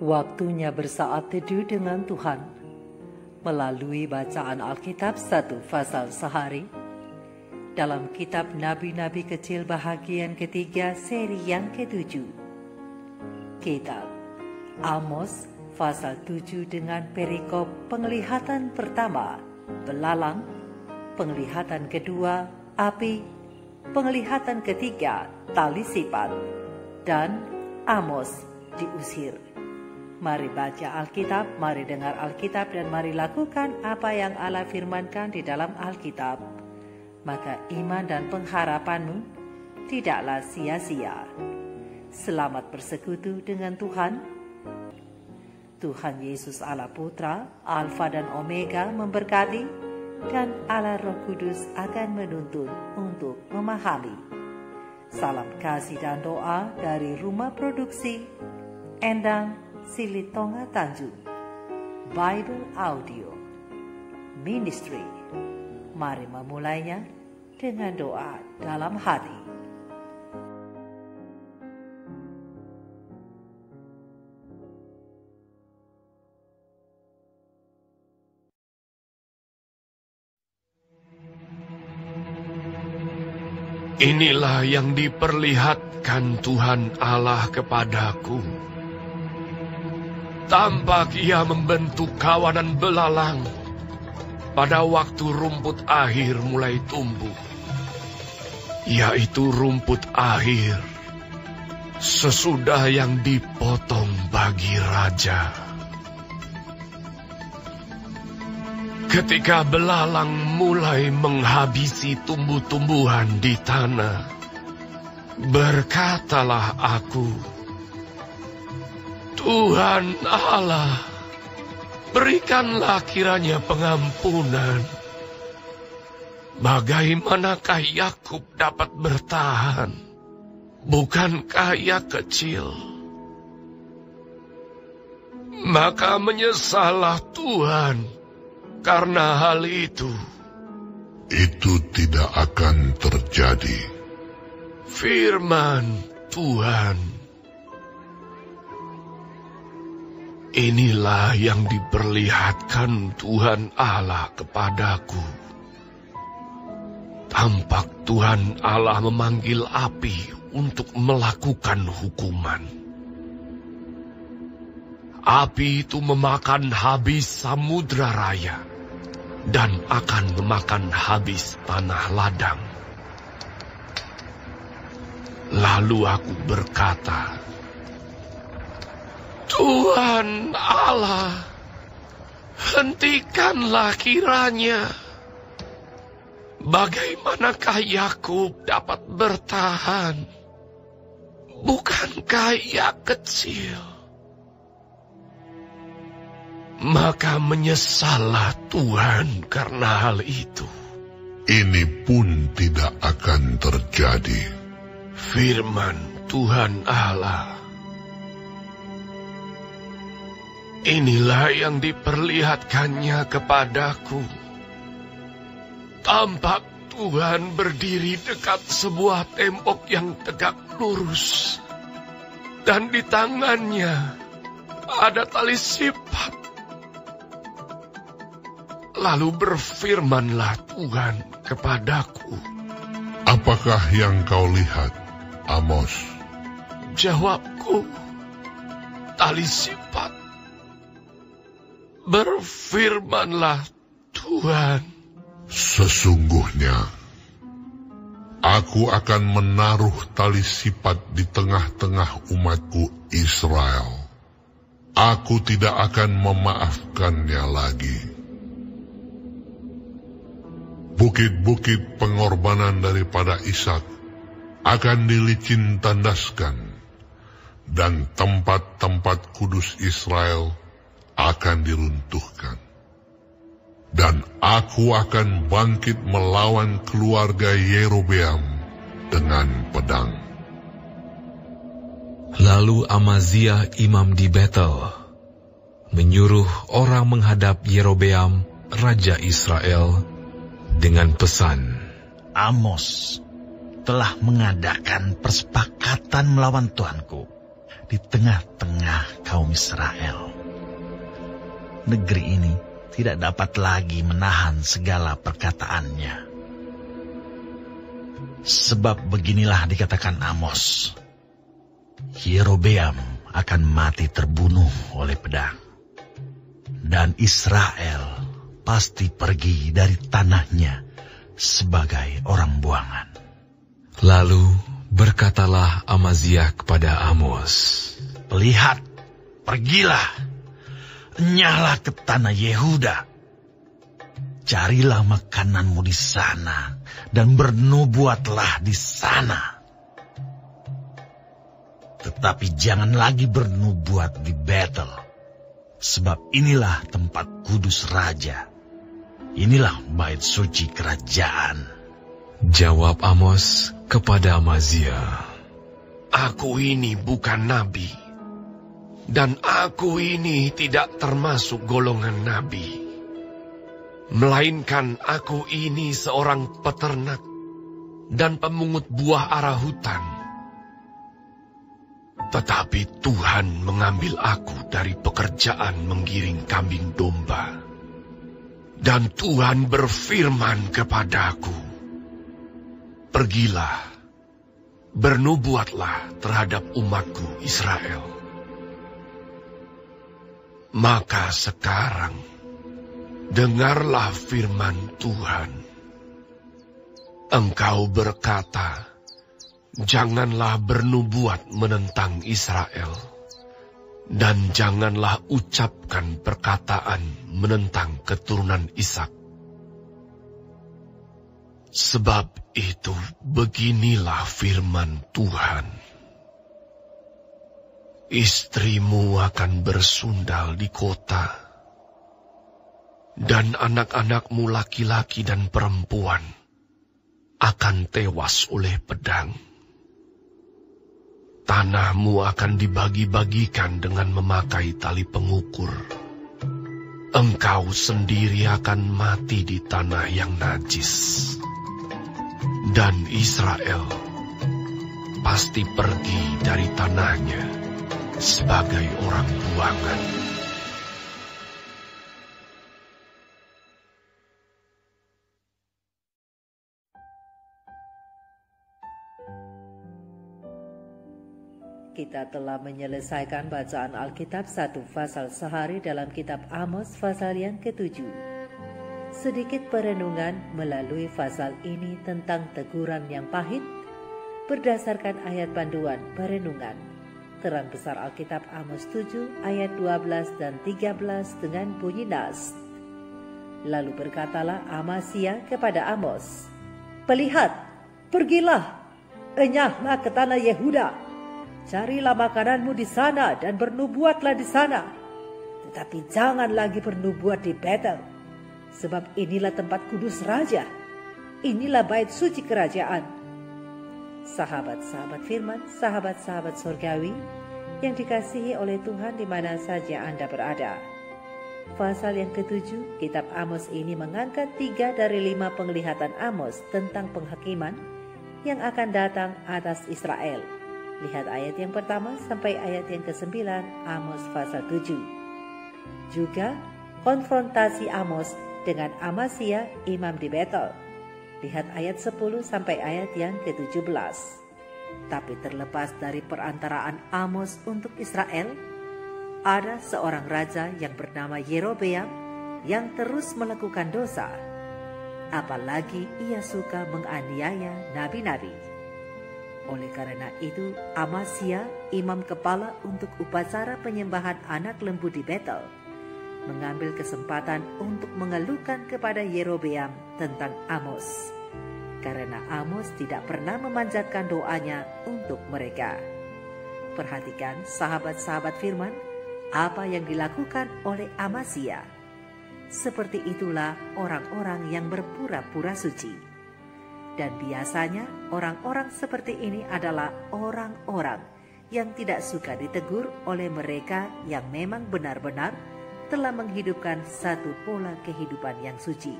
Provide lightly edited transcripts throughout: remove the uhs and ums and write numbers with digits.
Waktunya bersaat teduh dengan Tuhan melalui bacaan Alkitab 1 pasal sehari dalam kitab Nabi-Nabi Kecil bahagian ketiga seri yang ke-7. Kitab Amos pasal 7 dengan perikop penglihatan pertama belalang, penglihatan kedua api, penglihatan ketiga tali sifat, dan Amos diusir. Mari baca Alkitab, mari dengar Alkitab, dan mari lakukan apa yang Allah firmankan di dalam Alkitab. Maka iman dan pengharapanmu tidaklah sia-sia. Selamat bersekutu dengan Tuhan. Tuhan Yesus Allah Putra, Alfa dan Omega memberkati, dan Allah Roh Kudus akan menuntun untuk memahami. Salam kasih dan doa dari Rumah Produksi Endang Silitonga Tanjung Bible Audio Ministry. Mari memulainya dengan doa dalam hati. Inilah yang diperlihatkan Tuhan Allah kepadaku. Tampak ia membentuk kawanan belalang pada waktu rumput akhir mulai tumbuh, yaitu rumput akhir sesudah yang dipotong bagi raja. Ketika belalang mulai menghabisi tumbuh-tumbuhan di tanah, berkatalah aku, Tuhan Allah, berikanlah kiranya pengampunan. Bagaimanakah Yakub dapat bertahan? Bukankah ia kecil? Maka menyesallah Tuhan karena hal itu. Itu tidak akan terjadi. Firman Tuhan. Inilah yang diperlihatkan Tuhan Allah kepadaku. Tampak Tuhan Allah memanggil api untuk melakukan hukuman. Api itu memakan habis samudra raya dan akan memakan habis tanah ladang. Lalu aku berkata, Tuhan Allah, hentikanlah kiranya. Bagaimanakah Yakub dapat bertahan? Bukankah ia kecil? Maka menyesallah Tuhan karena hal itu. Ini pun tidak akan terjadi. Firman Tuhan Allah. Inilah yang diperlihatkannya kepadaku. Tampak Tuhan berdiri dekat sebuah tembok yang tegak lurus. Dan di tangannya ada tali sifat. Lalu berfirmanlah Tuhan kepadaku. Apakah yang kau lihat, Amos? Jawabku, tali sifat. Berfirmanlah Tuhan. Sesungguhnya, aku akan menaruh tali sifat di tengah-tengah umatku Israel. Aku tidak akan memaafkannya lagi. Bukit-bukit pengorbanan daripada Ishak akan dilicin tandaskan, dan tempat-tempat kudus Israel akan diruntuhkan. Dan aku akan bangkit melawan keluarga Yerobeam dengan pedang. Lalu Amaziah imam di Betel menyuruh orang menghadap Yerobeam, raja Israel, dengan pesan, Amos telah mengadakan persepakatan melawan Tuanku. di tengah-tengah kaum Israel. Negeri ini tidak dapat lagi menahan segala perkataannya. Sebab beginilah dikatakan Amos, Yerobeam akan mati terbunuh oleh pedang, dan Israel pasti pergi dari tanahnya sebagai orang buangan. Lalu berkatalah Amaziah kepada Amos, Lihat, pergilah, enyahlah ke tanah Yehuda. Carilah makananmu di sana dan bernubuatlah di sana. Tetapi jangan lagi bernubuat di Betel, sebab inilah tempat kudus raja. Inilah bait suci kerajaan. Jawab Amos kepada Amaziah, Aku ini bukan nabi, dan aku ini tidak termasuk golongan nabi. Melainkan aku ini seorang peternak dan pemungut buah ara hutan. Tetapi Tuhan mengambil aku dari pekerjaan menggiring kambing domba. Dan Tuhan berfirman kepadaku, Pergilah, bernubuatlah terhadap umatku Israel. Maka sekarang, dengarlah firman Tuhan. Engkau berkata, janganlah bernubuat menentang Israel, dan janganlah ucapkan perkataan menentang keturunan Ishak. Sebab itu beginilah firman Tuhan. Istrimu akan bersundal di kota, dan anak-anakmu laki-laki dan perempuan akan tewas oleh pedang. Tanahmu akan dibagi-bagikan dengan memakai tali pengukur. Engkau sendiri akan mati di tanah yang najis. Dan Israel pasti pergi dari tanahnya sebagai orang buangan. Kita telah menyelesaikan bacaan Alkitab 1 pasal sehari dalam kitab Amos pasal yang ke-7. Sedikit perenungan melalui pasal ini tentang teguran yang pahit berdasarkan ayat panduan perenungan. Terang besar Alkitab Amos 7 ayat 12 dan 13 dengan bunyi nas. Lalu berkatalah Amaziah kepada Amos, Pelihat, pergilah, enyahlah ke tanah Yehuda. Carilah makananmu di sana dan bernubuatlah di sana. Tetapi jangan lagi bernubuat di Betel, sebab inilah tempat kudus raja. Inilah bait suci kerajaan. Sahabat-sahabat firman, sahabat-sahabat surgawi yang dikasihi oleh Tuhan di mana saja Anda berada. Pasal yang ke-7, kitab Amos ini mengangkat 3 dari 5 penglihatan Amos tentang penghakiman yang akan datang atas Israel. Lihat ayat yang pertama sampai ayat yang ke-9 Amos pasal 7. Juga konfrontasi Amos dengan Amaziah imam di Betel. Lihat ayat 10 sampai ayat yang ke-17. Tapi terlepas dari perantaraan Amos untuk Israel, ada seorang raja yang bernama Yerobeam yang terus melakukan dosa. Apalagi ia suka menganiaya nabi-nabi. Oleh karena itu, Amaziah, imam kepala untuk upacara penyembahan anak lembu di Betel, mengambil kesempatan untuk mengeluhkan kepada Yerobeam tentang Amos, karena Amos tidak pernah memanjatkan doanya untuk mereka. Perhatikan sahabat-sahabat firman, apa yang dilakukan oleh Amaziah. Seperti itulah orang-orang yang berpura-pura suci. Dan biasanya orang-orang seperti ini adalah orang-orang yang tidak suka ditegur oleh mereka yang memang benar-benar telah menghidupkan satu pola kehidupan yang suci.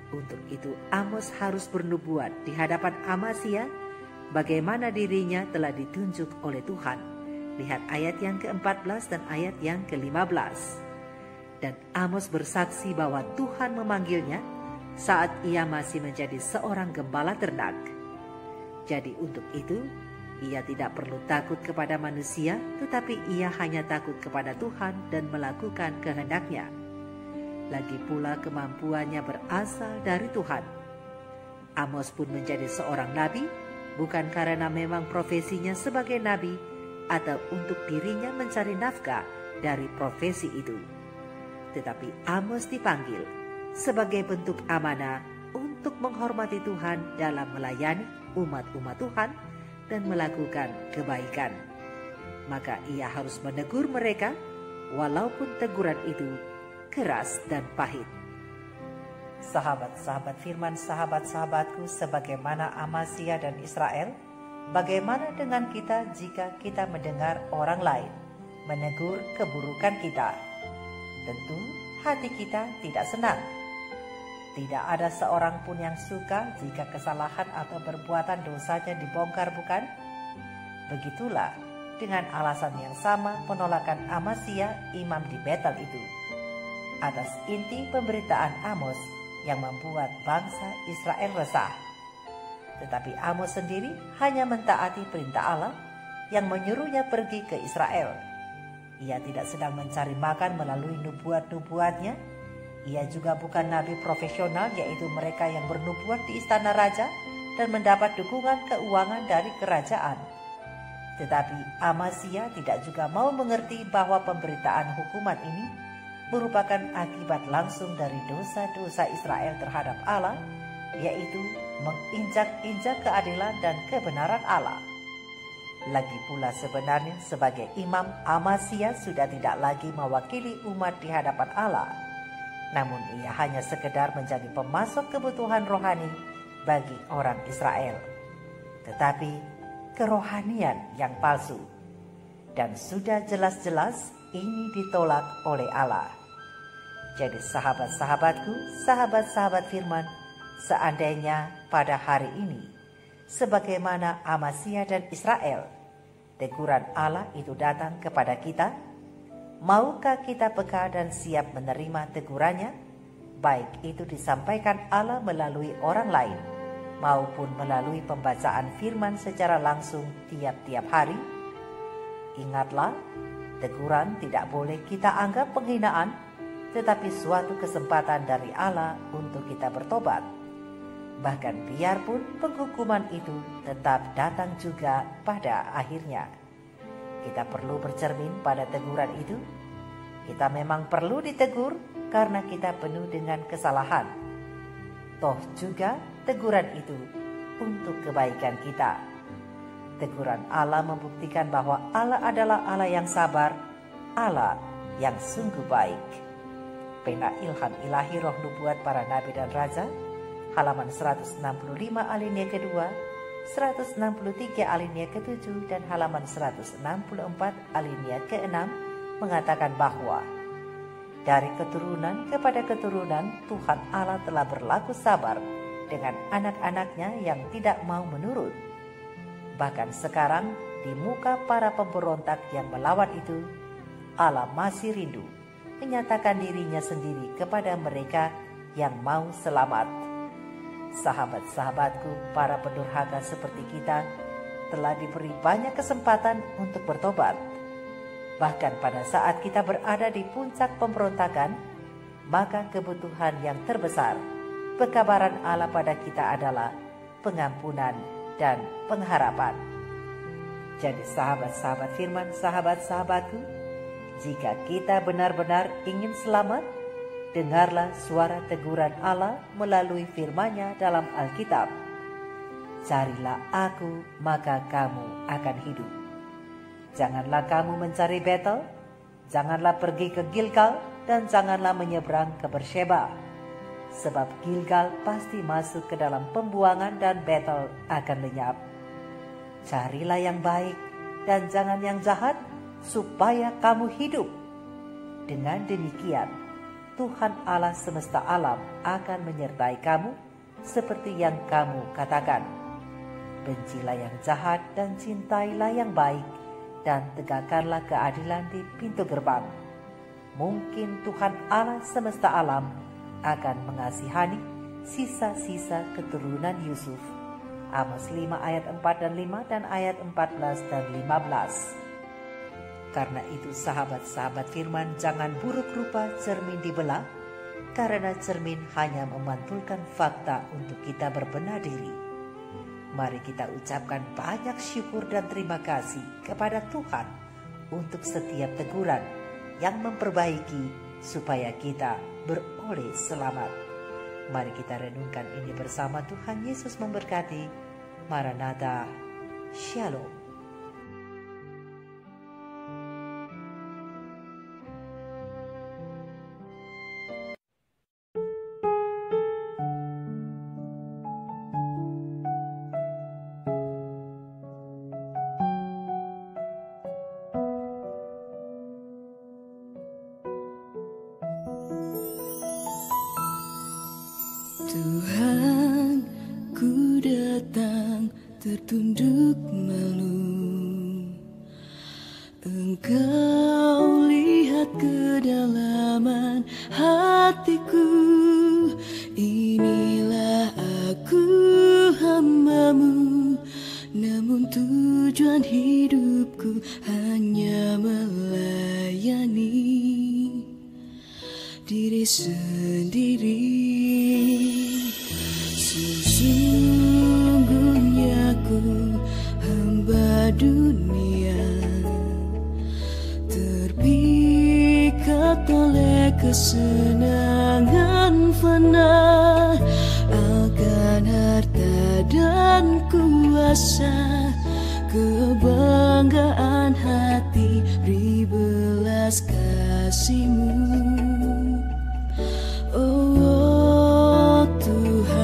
Untuk itu Amos harus bernubuat di hadapan Amaziah bagaimana dirinya telah ditunjuk oleh Tuhan Lihat ayat yang ke-14 dan ayat yang ke-15. Dan Amos bersaksi bahwa Tuhan memanggilnya saat ia masih menjadi seorang gembala ternak. Jadi untuk itu, ia tidak perlu takut kepada manusia, tetapi ia hanya takut kepada Tuhan dan melakukan kehendak-Nya. Lagi pula kemampuannya berasal dari Tuhan. Amos pun menjadi seorang nabi, bukan karena memang profesinya sebagai nabi, atau untuk dirinya mencari nafkah dari profesi itu. Tetapi Amos dipanggil sebagai bentuk amanah untuk menghormati Tuhan dalam melayani umat-umat Tuhan dan melakukan kebaikan. Maka ia harus menegur mereka walaupun teguran itu keras dan pahit. Sahabat-sahabat firman, sahabat-sahabatku, sebagaimana Amazia dan Israel, bagaimana dengan kita jika kita mendengar orang lain menegur keburukan kita? Tentu hati kita tidak senang. Tidak ada seorang pun yang suka jika kesalahan atau perbuatan dosanya dibongkar, bukan? Begitulah dengan alasan yang sama penolakan Amazia, imam di Betel itu, atas inti pemberitaan Amos yang membuat bangsa Israel resah. Tetapi Amos sendiri hanya mentaati perintah Allah yang menyuruhnya pergi ke Israel. Ia tidak sedang mencari makan melalui nubuat-nubuatnya. Ia juga bukan nabi profesional, yaitu mereka yang bernubuat di istana raja dan mendapat dukungan keuangan dari kerajaan. Tetapi Amazia tidak juga mau mengerti bahwa pemberitaan hukuman ini merupakan akibat langsung dari dosa-dosa Israel terhadap Allah, yaitu menginjak-injak keadilan dan kebenaran Allah. Lagi pula sebenarnya sebagai imam, Amazia sudah tidak lagi mewakili umat di hadapan Allah, namun ia hanya sekedar menjadi pemasok kebutuhan rohani bagi orang Israel. Tetapi kerohanian yang palsu, dan sudah jelas-jelas ini ditolak oleh Allah. Jadi sahabat-sahabatku, sahabat-sahabat firman, seandainya pada hari ini, sebagaimana Amazia dan Israel, teguran Allah itu datang kepada kita, maukah kita peka dan siap menerima tegurannya, baik itu disampaikan Allah melalui orang lain, maupun melalui pembacaan firman secara langsung tiap-tiap hari? Ingatlah, teguran tidak boleh kita anggap penghinaan, tetapi suatu kesempatan dari Allah untuk kita bertobat. Bahkan biarpun penghukuman itu tetap datang juga pada akhirnya, kita perlu bercermin pada teguran itu. Kita memang perlu ditegur karena kita penuh dengan kesalahan. Toh juga teguran itu untuk kebaikan kita. Teguran Allah membuktikan bahwa Allah adalah Allah yang sabar, Allah yang sungguh baik. Pena Ilham Ilahi Roh Nubuat Para Nabi dan Raja, halaman 165 alinea kedua, 163 alinea ke-7 dan halaman 164 alinea ke-6 mengatakan bahwa dari keturunan kepada keturunan Tuhan Allah telah berlaku sabar dengan anak-anaknya yang tidak mau menurut. Bahkan sekarang di muka para pemberontak yang melawan itu, Allah masih rindu menyatakan dirinya sendiri kepada mereka yang mau selamat. Sahabat-sahabatku, para pendurhaka seperti kita telah diberi banyak kesempatan untuk bertobat. Bahkan pada saat kita berada di puncak pemberontakan, maka kebutuhan yang terbesar, pekabaran Allah pada kita adalah pengampunan dan pengharapan. Jadi sahabat-sahabat firman, sahabat-sahabatku, jika kita benar-benar ingin selamat, dengarlah suara teguran Allah melalui firman-Nya dalam Alkitab. Carilah aku, maka kamu akan hidup. Janganlah kamu mencari Betel, janganlah pergi ke Gilgal, dan janganlah menyeberang ke Bersheba. Sebab Gilgal pasti masuk ke dalam pembuangan dan Betel akan lenyap. Carilah yang baik dan jangan yang jahat, supaya kamu hidup. Dengan demikian, Tuhan Allah semesta alam akan menyertai kamu seperti yang kamu katakan. Bencilah yang jahat dan cintailah yang baik, dan tegakkanlah keadilan di pintu gerbang. Mungkin Tuhan Allah semesta alam akan mengasihani sisa-sisa keturunan Yusuf. Amos 5 ayat 4 dan 5 dan ayat 14 dan 15. Karena itu sahabat-sahabat firman, jangan buruk rupa cermin dibelah, karena cermin hanya memantulkan fakta untuk kita berbenah diri. Mari kita ucapkan banyak syukur dan terima kasih kepada Tuhan untuk setiap teguran yang memperbaiki supaya kita beroleh selamat. Mari kita renungkan ini bersama. Tuhan Yesus memberkati. Maranatha. Shalom. Tuhan, ku datang tertunduk malu. Engkau lihat kedalaman hatiku. Inilah aku hamba-Mu, namun tujuan hidupku hanya melayani diri sendiri. Sesungguhnya ku hamba dunia, terpikat oleh kesenangan fana, akan harta dan kuasa, kebanggaan hati, beri belas kasih-Mu. Oh Tuhan,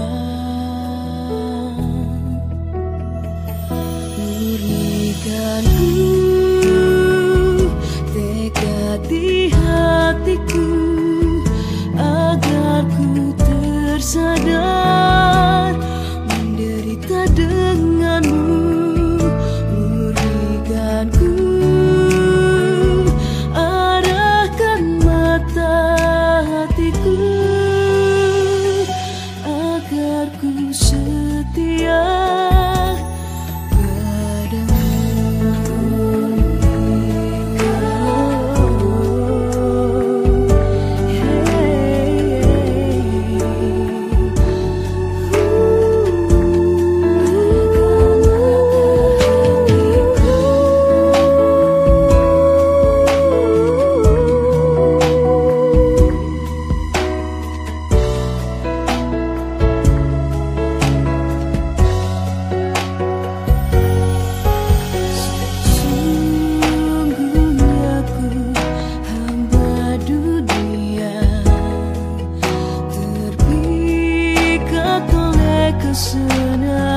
murnikanku tekad di hatiku, agar ku tersadar menderita denganmu. Murnikanku, arahkan mata hatiku, agar ku setia kesenangan